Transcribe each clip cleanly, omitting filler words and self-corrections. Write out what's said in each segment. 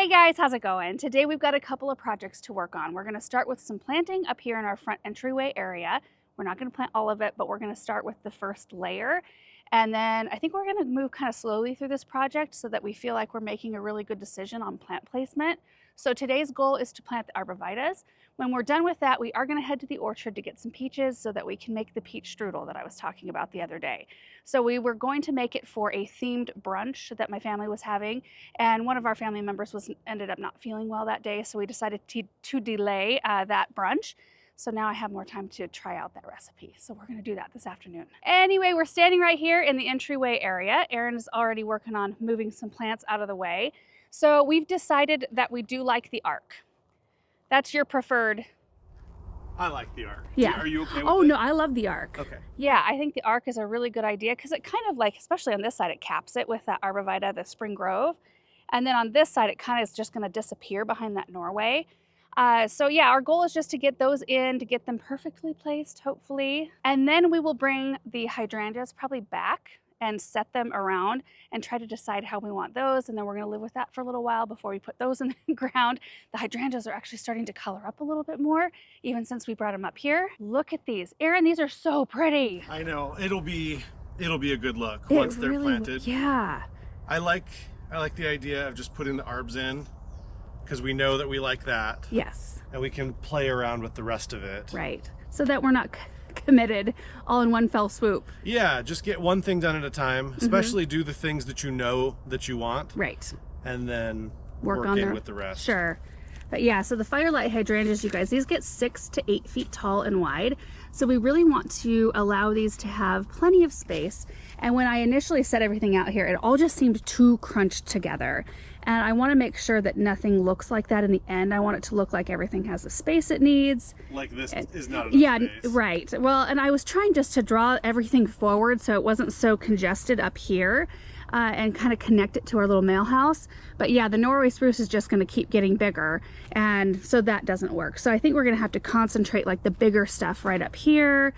Hey guys, how's it going? Today we've got a couple of projects to work on. We're going to start with some planting up here in our front entryway area. We're not going to plant all of it, but we're going to start with the first layer. And then I think we're going to move kind of slowly through this project so that we feel like we're making a really good decision on plant placement. So today's goal is to plant the arborvitaes. When we're done with that, we are going to head to the orchard to get some peaches so that we can make the peach strudel that I was talking about the other day. So we were going to make it for a themed brunch that my family was having, and one of our family members ended up not feeling well that day, so we decided to delay that brunch. So now I have more time to try out that recipe. So we're gonna do that this afternoon. Anyway, we're standing right here in the entryway area. Erin is already working on moving some plants out of the way. So we've decided that we do like the arc. That's your preferred. I like the arc. Yeah. Are you okay with it? Oh no, I love the arc. Okay. Yeah, I think the arc is a really good idea because it kind of like, especially on this side, it caps it with that arborvitae, the spring grove. And then on this side, it kind of is just gonna disappear behind that Norway. So yeah, our goal is just to get those in, to get them perfectly placed, hopefully. And then we will bring the hydrangeas probably back and set them around and try to decide how we want those. And then we're gonna live with that for a little while before we put those in the ground. The hydrangeas are actually starting to color up a little bit more, even since we brought them up here. Look at these. Erin, these are so pretty. I know, it'll be a good look once they're planted. Yeah. I like the idea of just putting the arbs in because we know that we like that. Yes. And we can play around with the rest of it. Right. So that we're not committed all in one fell swoop. Yeah, just get one thing done at a time, especially do the things that you know that you want. Right. And then work on with the rest. Sure. But yeah, so the firelight hydrangeas, you guys, these get 6 to 8 feet tall and wide. So we really want to allow these to have plenty of space. And when I initially set everything out here, it all just seemed too crunched together. And I want to make sure that nothing looks like that in the end. I want it to look like everything has the space it needs. Like this is not enough space. Right. Well, and I was trying just to draw everything forward so it wasn't so congested up here and kind of connect it to our little mail house. But yeah, the Norway spruce is just going to keep getting bigger, and so that doesn't work. So I think we're going to have to concentrate like the bigger stuff right up here.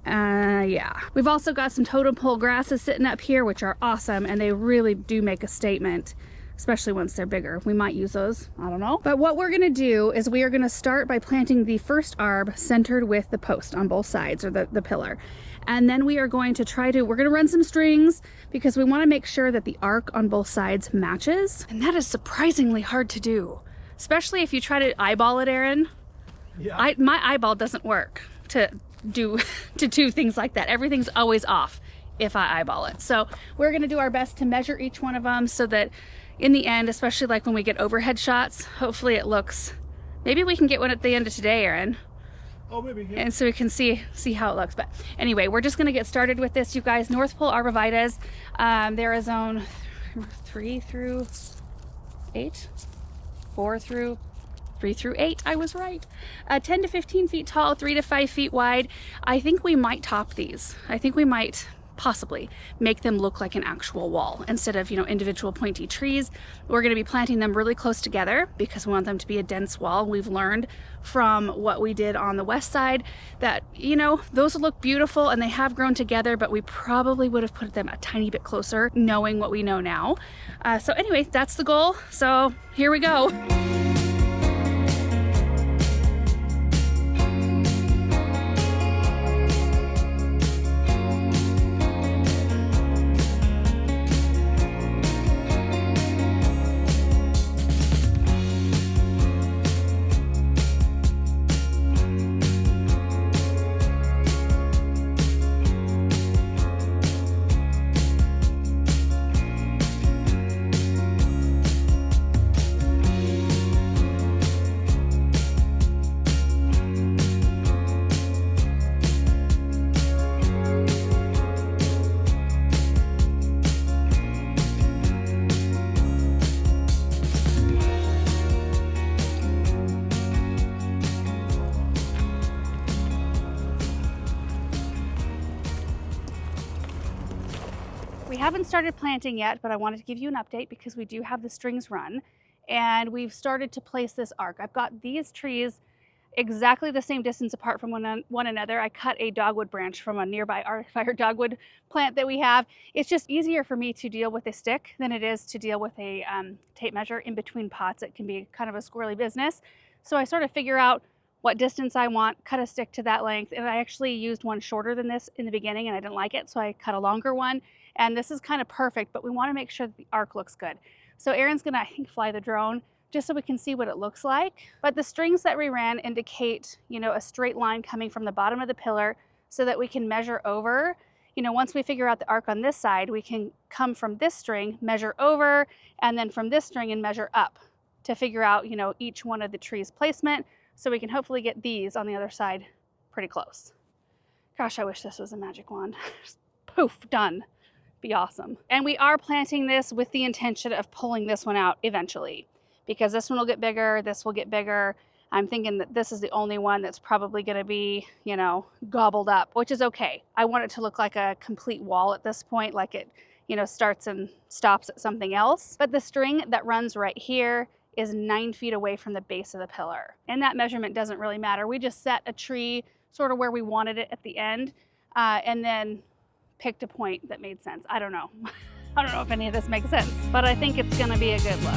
Yeah. We've also got some totem pole grasses sitting up here, which are awesome, and they really do make a statement, especially once they're bigger. We might use those, I don't know. But what we're gonna do is we are gonna start by planting the first arb centered with the post on both sides, or the pillar. And then we are going to we're gonna run some strings because we wanna make sure that the arc on both sides matches. And that is surprisingly hard to do, especially if you try to eyeball it, Erin. Yeah. My eyeball doesn't work to do things like that. Everything's always off if I eyeball it. So we're gonna do our best to measure each one of them so that in the end, especially like when we get overhead shots, hopefully it looks, maybe we can get one at the end of today, Erin. Oh, maybe. Yeah. And so we can see how it looks. But anyway, we're just gonna get started with this, you guys. North Pole arborvitaes, they're a zone 3 through 8, 4 through 3 through 8, I was right. 10 to 15 feet tall, 3 to 5 feet wide. I think we might top these. I think we might possibly make them look like an actual wall instead of, individual pointy trees. We're going to be planting them really close together because we want them to be a dense wall. We've learned from what we did on the west side that, those look beautiful and they have grown together, but we probably would have put them a tiny bit closer knowing what we know now. So anyway, that's the goal. So here we go. We haven't started planting yet, but I wanted to give you an update because we do have the strings run and we've started to place this arc. I've got these trees exactly the same distance apart from one another. I cut a dogwood branch from a nearby Arctic Fire dogwood plant that we have. It's just easier for me to deal with a stick than it is to deal with a tape measure in between pots. It can be kind of a squirrely business. So I sort of figure out what distance I want, cut a stick to that length, and I actually used one shorter than this in the beginning and I didn't like it, so I cut a longer one. And this is kind of perfect, but we want to make sure that the arc looks good. So Aaron's gonna, I think, fly the drone just so we can see what it looks like. But the strings that we ran indicate, you know, a straight line coming from the bottom of the pillar so that we can measure over. You know, once we figure out the arc on this side, we can come from this string, measure over, and then from this string and measure up to figure out, you know, each one of the trees' placement, so we can hopefully get these on the other side pretty close. Gosh, I wish this was a magic wand. Just poof, done. Be awesome. And we are planting this with the intention of pulling this one out eventually, because this one will get bigger, this will get bigger. I'm thinking that this is the only one that's probably gonna be, you know, gobbled up, which is okay. I want it to look like a complete wall at this point, like it, you know, starts and stops at something else. But the string that runs right here is 9 feet away from the base of the pillar. And that measurement doesn't really matter. We just set a tree sort of where we wanted it at the end, and then picked a point that made sense. I don't know. I don't know if any of this makes sense, but I think it's gonna be a good look.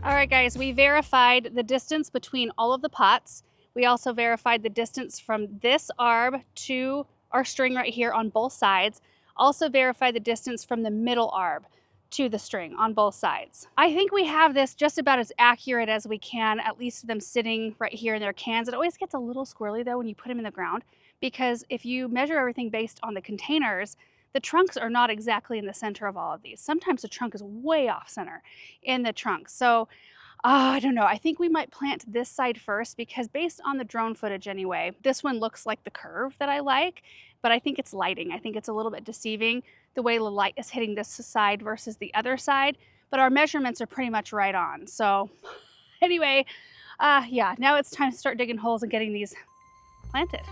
All right, guys, we verified the distance between all of the pots. We also verified the distance from this arb to our string right here on both sides. Also verified the distance from the middle arb to the string on both sides. I think we have this just about as accurate as we can, at least them sitting right here in their cans. It always gets a little squirrely though when you put them in the ground, because if you measure everything based on the containers, the trunks are not exactly in the center of all of these. Sometimes the trunk is way off center in the trunk. So I don't know. I think we might plant this side first, because based on the drone footage anyway, this one looks like the curve that I like, but I think it's lighting. I think it's a little bit deceiving the way the light is hitting this side versus the other side, but our measurements are pretty much right on. So anyway, yeah, now it's time to start digging holes and getting these planted.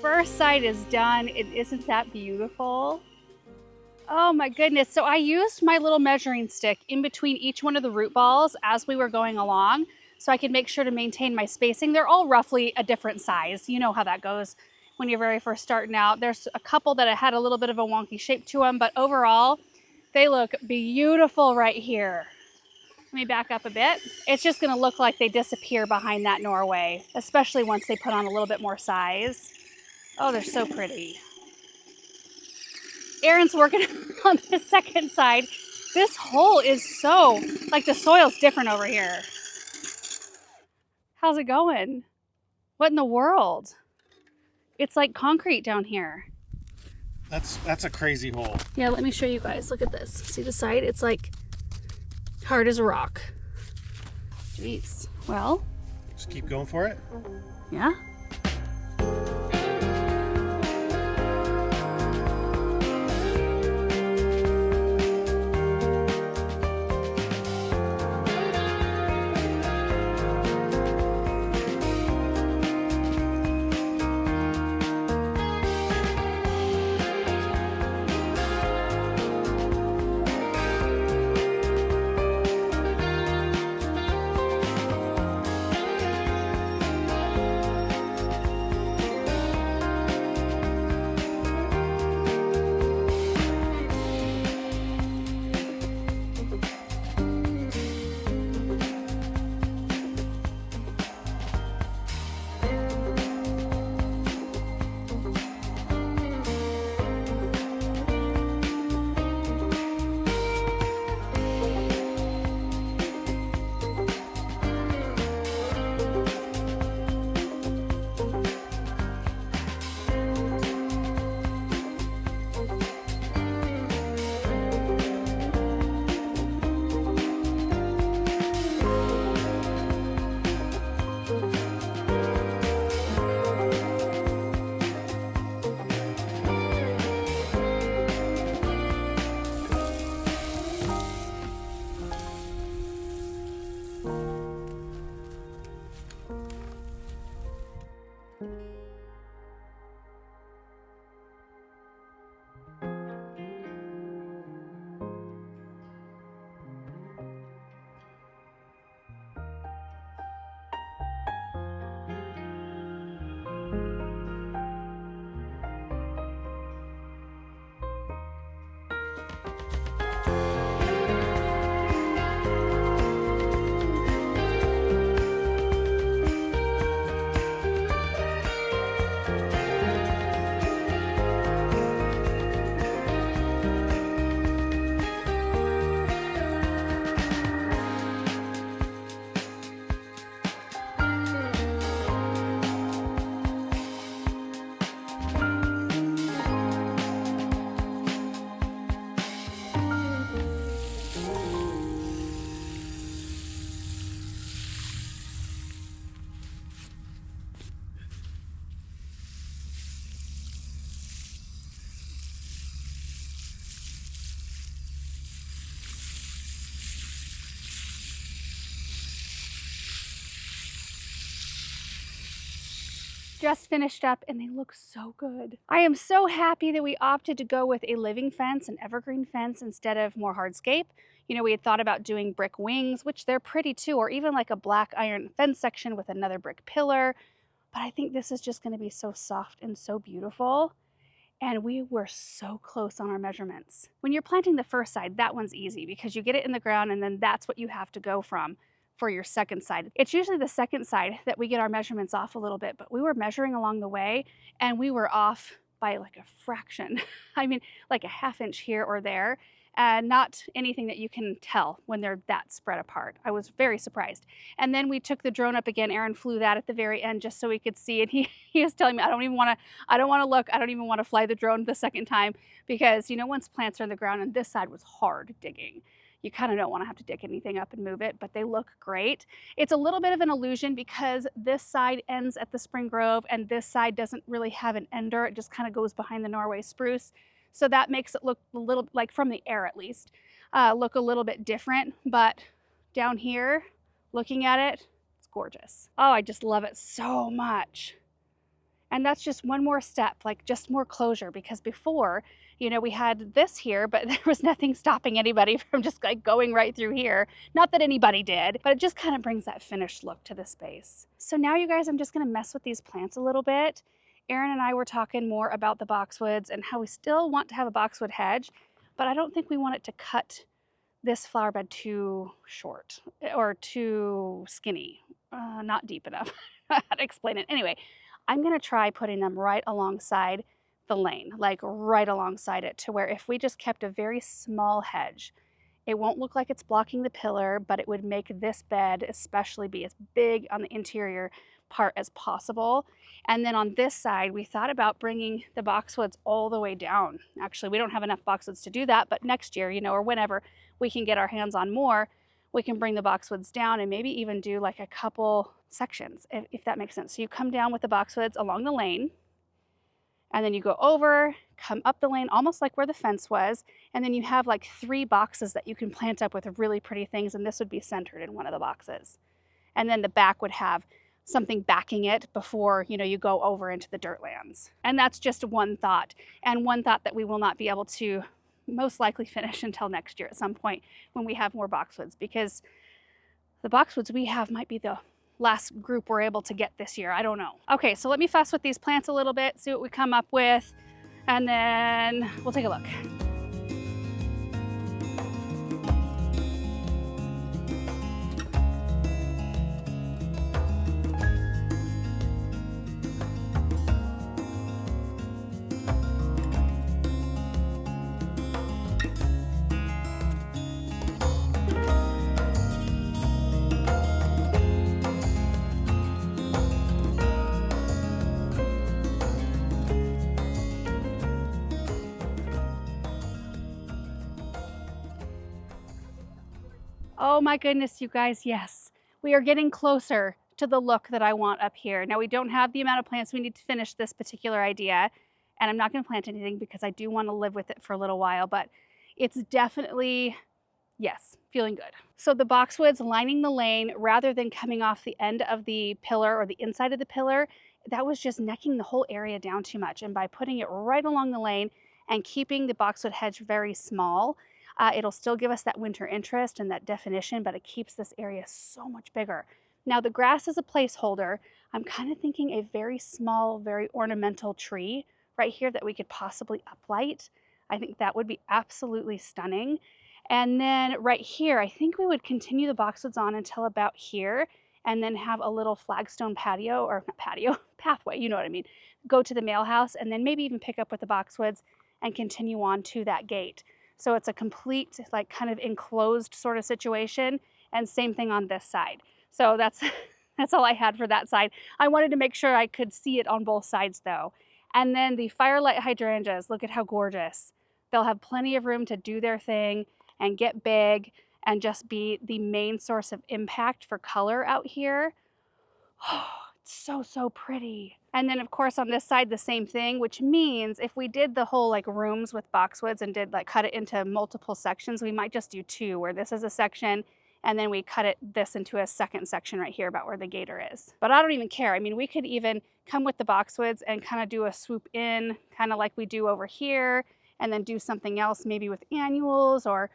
First side is done. Isn't that beautiful? Oh my goodness. So I used my little measuring stick in between each one of the root balls as we were going along, so I could make sure to maintain my spacing. They're all roughly a different size. You know how that goes when you're very first starting out. There's a couple that had a little bit of a wonky shape to them, but overall, they look beautiful right here. Let me back up a bit. It's just gonna look like they disappear behind that Norway, especially once they put on a little bit more size. Oh, they're so pretty. Aaron's working on the second side. This hole is so, like the soil's different over here. How's it going? What in the world? It's like concrete down here. That's a crazy hole. Yeah, let me show you guys. Look at this. See the side? It's like hard as a rock. Jeez. Well. Just keep going for it. Yeah. just finished up and they look so good. I am so happy that we opted to go with a living fence, an evergreen fence, instead of more hardscape. You know, we had thought about doing brick wings, which they're pretty too, or even like a black iron fence section with another brick pillar. But I think this is just going to be so soft and so beautiful. And we were so close on our measurements. When you're planting the first side, that one's easy because you get it in the ground and then that's what you have to go from for your second side. It's usually the second side that we get our measurements off a little bit, but we were measuring along the way and we were off by like a fraction. I mean, like a ½ inch here or there, and not anything that you can tell when they're that spread apart. I was very surprised. And then we took the drone up again. Aaron flew that at the very end just so we could see. And he was telling me, I don't want to look. I don't even want to fly the drone the second time because, you know, once plants are in the ground, and this side was hard digging, you kind of don't want to have to dig anything up and move it, but they look great. It's a little bit of an illusion because this side ends at the spring grove and this side doesn't really have an ender. It just kind of goes behind the Norway spruce. So that makes it look a little, like from the air at least, look a little bit different. But down here, looking at it, it's gorgeous. Oh, I just love it so much. And that's just one more step, like just more closure, because before, you know, we had this here, but there was nothing stopping anybody from just like going right through here. Not that anybody did, but it just kind of brings that finished look to the space. So now you guys, I'm just gonna mess with these plants a little bit. Aaron and I were talking more about the boxwoods and how we still want to have a boxwood hedge, but I don't think we want it to cut this flower bed too short or too skinny, not deep enough. How to explain it. Anyway, I'm gonna try putting them right alongside the lane, like right alongside it, to where if we just kept a very small hedge, it won't look like it's blocking the pillar, but it would make this bed especially be as big on the interior part as possible. And then on this side, we thought about bringing the boxwoods all the way down. Actually, we don't have enough boxwoods to do that, but next year, you know, or whenever we can get our hands on more, we can bring the boxwoods down and maybe even do like a couple sections, if that makes sense. So you come down with the boxwoods along the lane, and then you go over, come up the lane, almost like where the fence was, and then you have like 3 boxes that you can plant up with really pretty things, and this would be centered in one of the boxes. And then the back would have something backing it before, you know, you go over into the dirt lands. And that's just one thought, and one thought that we will not be able to most likely finish until next year at some point when we have more boxwoods, because the boxwoods we have might be the last group we're able to get this year. I don't know. Okay, so let me fuss with these plants a little bit, see what we come up with, and then we'll take a look. Oh my goodness, you guys, yes. We are getting closer to the look that I want up here. Now we don't have the amount of plants we need to finish this particular idea, and I'm not gonna plant anything because I do wanna live with it for a little while, but it's definitely, yes, feeling good. So the boxwoods lining the lane rather than coming off the end of the pillar or the inside of the pillar, that was just necking the whole area down too much. And by putting it right along the lane and keeping the boxwood hedge very small, it'll still give us that winter interest and that definition, but it keeps this area so much bigger. Now the grass is a placeholder. I'm kind of thinking a very small, very ornamental tree right here that we could possibly uplight. I think that would be absolutely stunning. And then right here, I think we would continue the boxwoods on until about here, and then have a little flagstone patio, or not patio, pathway, you know what I mean. Go to the mail house and then maybe even pick up with the boxwoods and continue on to that gate. So it's a complete, like, kind of enclosed sort of situation, and same thing on this side. So that's all I had for that side. I wanted to make sure I could see it on both sides though. And then the firelight hydrangeas, look at how gorgeous. They'll have plenty of room to do their thing and get big and just be the main source of impact for color out here. Oh, it's so, so pretty. And then of course on this side, the same thing, which means if we did the whole like rooms with boxwoods and did like cut it into multiple sections, we might just do 2, where this is a section and then we cut this into a second section right here about where the gator is. But I don't even care. I mean, we could even come with the boxwoods and kind of do a swoop in, kind of like we do over here, and then do something else maybe with annuals or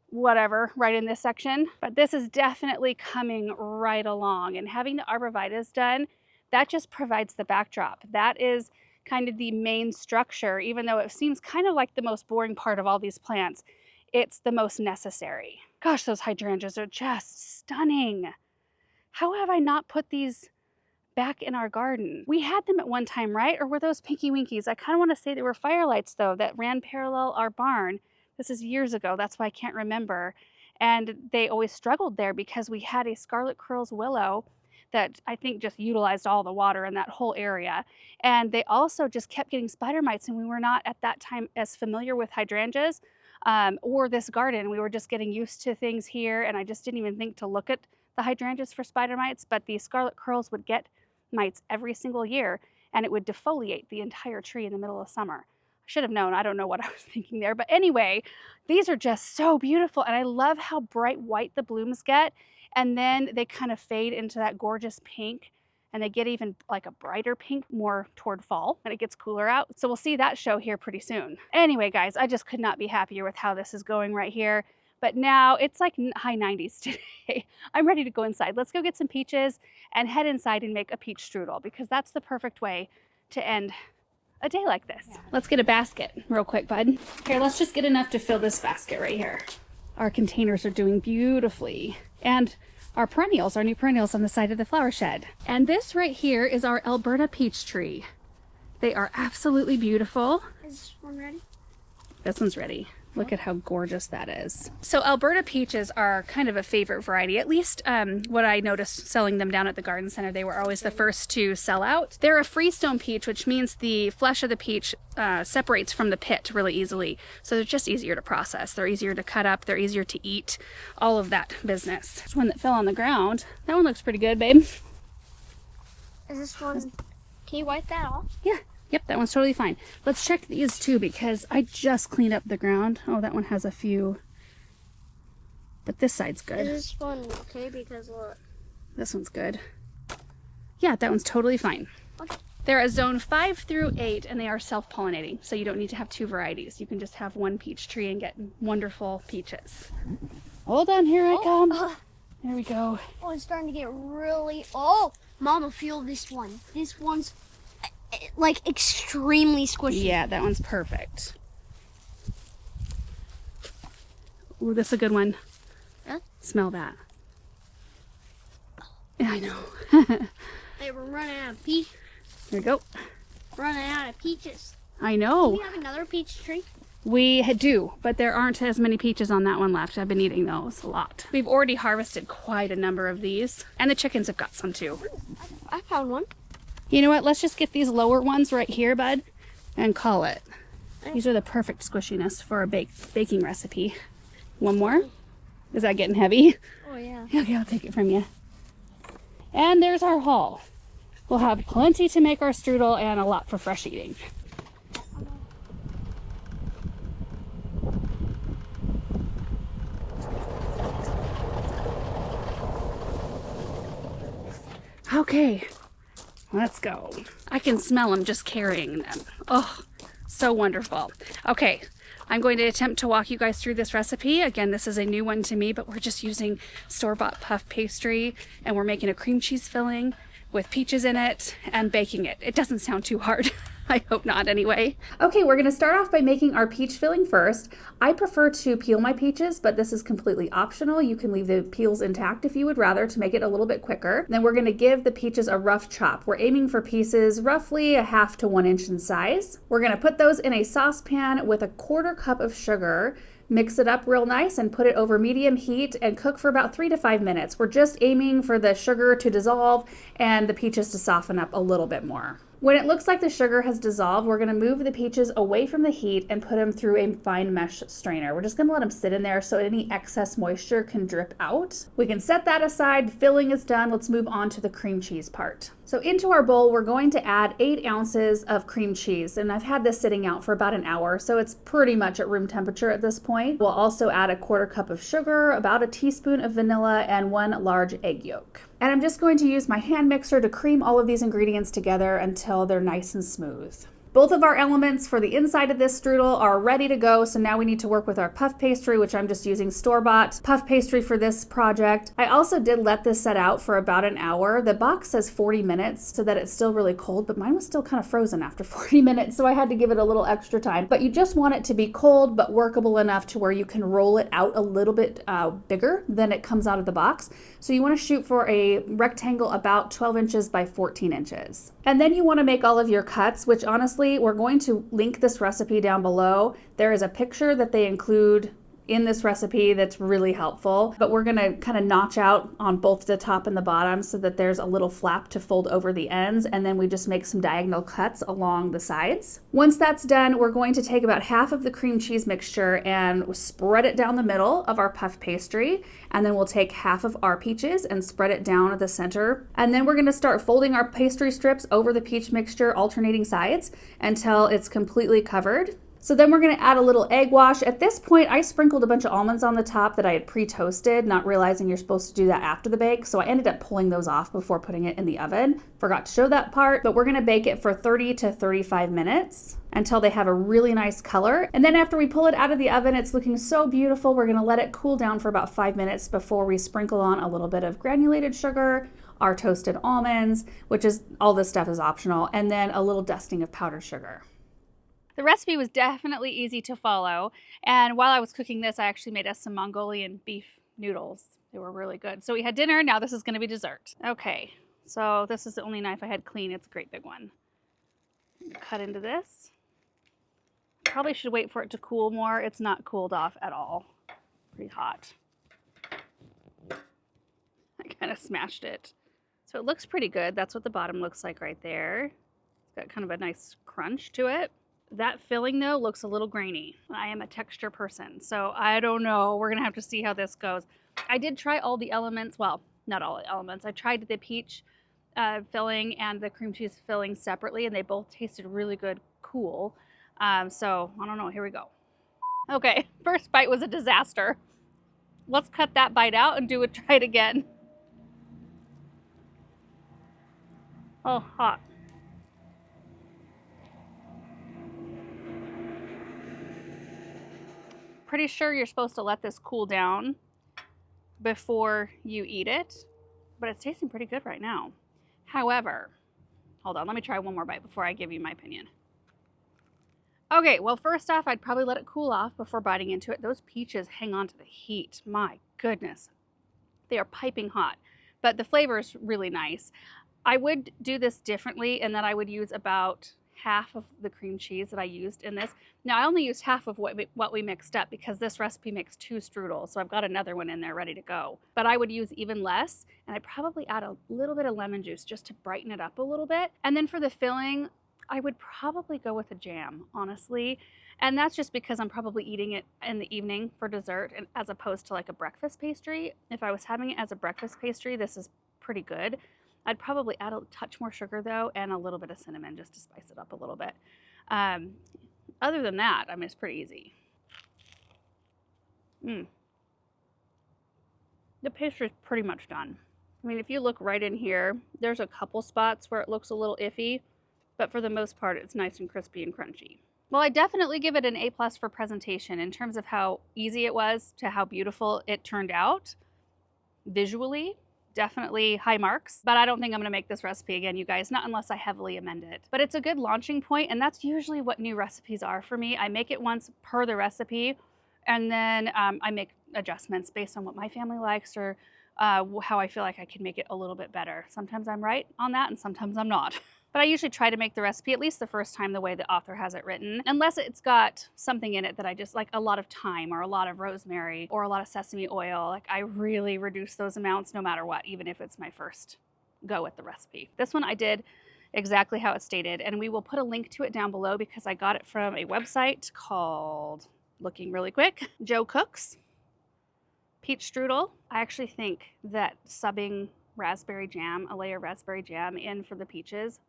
whatever right in this section. But this is definitely coming right along, and having the arborvitaes done, that just provides the backdrop. That is kind of the main structure. Even though it seems kind of like the most boring part of all these plants, it's the most necessary. Gosh, those hydrangeas are just stunning. How have I not put these back in our garden? We had them at one time, right? Or were those Pinky Winkies? I kind of want to say they were firelights though, that ran parallel our barn. This is years ago, that's why I can't remember. And they always struggled there because we had a scarlet curls willow that I think just utilized all the water in that whole area. And they also just kept getting spider mites, and we were not at that time as familiar with hydrangeas or this garden. We were just getting used to things here, and I just didn't even think to look at the hydrangeas for spider mites, but the scarlet curls would get mites every single year, and it would defoliate the entire tree in the middle of summer. I should have known. I don't know what I was thinking there. But anyway, these are just so beautiful, and I love how bright white the blooms get, and then they kind of fade into that gorgeous pink, and they get even like a brighter pink more toward fall when it gets cooler out. So we'll see that show here pretty soon. Anyway, guys, I just could not be happier with how this is going right here. But now it's like high 90s today. I'm ready to go inside. Let's go get some peaches and head inside and make a peach strudel, because that's the perfect way to end a day like this. Yeah. Let's get a basket real quick, bud. Here, let's just get enough to fill this basket right here. Our containers are doing beautifully. And our perennials, our new perennials on the side of the flower shed. And this right here is our Alberta peach tree. They are absolutely beautiful. Is this one ready? This one's ready. Look at how gorgeous that is. So Alberta peaches are kind of a favorite variety, at least what I noticed selling them down at the garden center. They were always the first to sell out. They're a freestone peach, which means the flesh of the peach separates from the pit really easily. So they're just easier to process. They're easier to cut up. They're easier to eat. All of that business. There's one that fell on the ground. That one looks pretty good, babe. Is this one, can you wipe that off? Yeah. Yep, that one's totally fine. Let's check these too, because I just cleaned up the ground. Oh, that one has a few, but this side's good. Is this one okay? Because look. This one's good. Yeah, that one's totally fine. Okay. They're a zone 5 through 8, and they are self-pollinating, so you don't need to have 2 varieties. You can just have 1 peach tree and get wonderful peaches. Hold on, here I come. There we go. Oh, it's starting to get really, oh, Mama, feel this one. This one's like extremely squishy. Yeah, that one's perfect. Ooh, this is a good one. Huh? Smell that. Yeah, I know. Hey, we're running out of peach. There we go. Running out of peaches. I Do know. we have another peach tree? We do, but there aren't as many peaches on that one left. I've been eating those a lot. We've already harvested quite a number of these, and the chickens have got some too. I found one. You know what? Let's just get these lower ones right here, bud, and call it. These are the perfect squishiness for a baking recipe. One more? Is that getting heavy? Oh, yeah. Okay, I'll take it from you. And there's our haul. We'll have plenty to make our strudel and a lot for fresh eating. Okay. Let's go. I can smell them just carrying them. Oh, so wonderful. Okay, I'm going to attempt to walk you guys through this recipe. Again, this is a new one to me, but we're just using store-bought puff pastry, and we're making a cream cheese filling with peaches in it and baking it. It doesn't sound too hard. I hope not anyway. Okay, we're gonna start off by making our peach filling first. I prefer to peel my peaches, but this is completely optional. You can leave the peels intact if you would rather to make it a little bit quicker. Then we're gonna give the peaches a rough chop. We're aiming for pieces roughly 1/2 to 1 inch in size. We're gonna put those in a saucepan with 1/4 cup of sugar. Mix it up real nice and put it over medium heat and cook for about 3 to 5 minutes. We're just aiming for the sugar to dissolve and the peaches to soften up a little bit more. When it looks like the sugar has dissolved, we're gonna move the peaches away from the heat and put them through a fine mesh strainer. We're just gonna let them sit in there so any excess moisture can drip out. We can set that aside. Filling is done. Let's move on to the cream cheese part. So into our bowl, we're going to add 8 ounces of cream cheese, and I've had this sitting out for about an hour, so it's pretty much at room temperature at this point. We'll also add a 1/4 cup of sugar, about a teaspoon of vanilla, and 1 large egg yolk. And I'm just going to use my hand mixer to cream all of these ingredients together until they're nice and smooth. Both of our elements for the inside of this strudel are ready to go, so now we need to work with our puff pastry, which I'm just using store-bought puff pastry for this project. I also did let this set out for about an hour. The box says 40 minutes so that it's still really cold, but mine was still kind of frozen after 40 minutes, so I had to give it a little extra time. But you just want it to be cold but workable enough to where you can roll it out a little bit bigger than it comes out of the box. So you want to shoot for a rectangle about 12 inches by 14 inches. And then you want to make all of your cuts, which honestly, we're going to link this recipe down below. There is a picture that they include in this recipe that's really helpful, but we're gonna kind of notch out on both the top and the bottom so that there's a little flap to fold over the ends, and then we just make some diagonal cuts along the sides. Once that's done, we're going to take about half of the cream cheese mixture and spread it down the middle of our puff pastry, and then we'll take half of our peaches and spread it down at the center. And then we're gonna start folding our pastry strips over the peach mixture, alternating sides until it's completely covered. So then we're going to add a little egg wash. At this point, I sprinkled a bunch of almonds on the top that I had pre-toasted, not realizing you're supposed to do that after the bake. So I ended up pulling those off before putting it in the oven. Forgot to show that part, but we're going to bake it for 30 to 35 minutes until they have a really nice color. And then after we pull it out of the oven, it's looking so beautiful. We're going to let it cool down for about 5 minutes before we sprinkle on a little bit of granulated sugar, our toasted almonds, which is all this stuff is optional, and then a little dusting of powdered sugar. The recipe was definitely easy to follow, and while I was cooking this, I actually made us some Mongolian beef noodles. They were really good. So we had dinner, now this is going to be dessert. Okay, so this is the only knife I had clean. It's a great big one. Cut into this. Probably should wait for it to cool more. It's not cooled off at all. Pretty hot. I kind of smashed it. So it looks pretty good. That's what the bottom looks like right there. It's got kind of a nice crunch to it. That filling, though, looks a little grainy. I am a texture person, so I don't know. We're going to have to see how this goes. I did try all the elements. Well, not all the elements. I tried the peach filling and the cream cheese filling separately, and they both tasted really good, cool. So, I don't know. Here we go. Okay, first bite was a disaster. Let's cut that bite out and try it again. Oh, hot. Pretty sure you're supposed to let this cool down before you eat it, but it's tasting pretty good right now. However, hold on, let me try one more bite before I give you my opinion. Okay, well, first off, I'd probably let it cool off before biting into it. Those peaches hang on to the heat. My goodness. They are piping hot, but the flavor is really nice. I would do this differently in that I would use about half of the cream cheese that I used in this. Now I only used half of what we mixed up because this recipe makes 2 strudels, so I've got another one in there ready to go. But I would use even less, and I'd probably add a little bit of lemon juice just to brighten it up a little bit. And then for the filling, I would probably go with a jam, honestly. And that's just because I'm probably eating it in the evening for dessert and as opposed to like a breakfast pastry. If I was having it as a breakfast pastry, this is pretty good. I'd probably add a touch more sugar though, and a little bit of cinnamon just to spice it up a little bit. Other than that, I mean, it's pretty easy. The pastry is pretty much done. I mean, if you look right in here, there's a couple spots where it looks a little iffy, but for the most part, it's nice and crispy and crunchy. Well, I definitely give it an A+ for presentation in terms of how easy it was to how beautiful it turned out visually. Definitely high marks, but I don't think I'm gonna make this recipe again, you guys, not unless I heavily amend it. But it's a good launching point, and that's usually what new recipes are for me. I make it once per the recipe, and then I make adjustments based on what my family likes or how I feel like I can make it a little bit better. Sometimes I'm right on that, and sometimes I'm not. But I usually try to make the recipe at least the first time the way the author has it written, unless it's got something in it that I just like, a lot of thyme or a lot of rosemary or a lot of sesame oil. Like I really reduce those amounts no matter what, even if it's my first go at the recipe. This one I did exactly how it stated, and we will put a link to it down below because I got it from a website called, looking really quick, Joe Cooks. Peach strudel. I actually think that subbing raspberry jam, a layer of raspberry jam in for the peaches,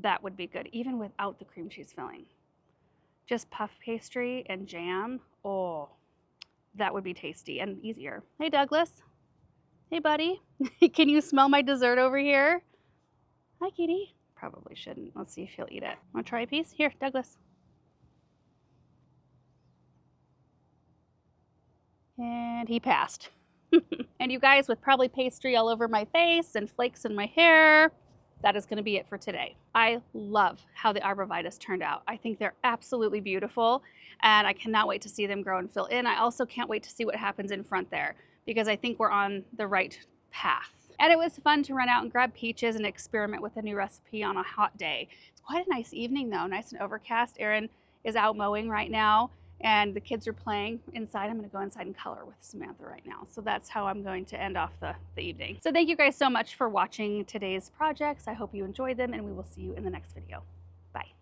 that would be good, even without the cream cheese filling. Just puff pastry and jam, oh, that would be tasty and easier. Hey, Douglas. Hey, buddy. Can you smell my dessert over here? Hi, kitty. Probably shouldn't. Let's see if he'll eat it. Want to try a piece? Here, Douglas. And he passed. And you guys, with probably pastry all over my face and flakes in my hair, that is going to be it for today. I love how the arborvitaes turned out. I think they're absolutely beautiful, and I cannot wait to see them grow and fill in. I also can't wait to see what happens in front there, because I think we're on the right path. And it was fun to run out and grab peaches and experiment with a new recipe on a hot day. It's quite a nice evening though, nice and overcast. Erin is out mowing right now, and the kids are playing inside. I'm gonna go inside and color with Samantha right now. So that's how I'm going to end off the evening. So thank you guys so much for watching today's projects. I hope you enjoyed them, and we will see you in the next video. Bye.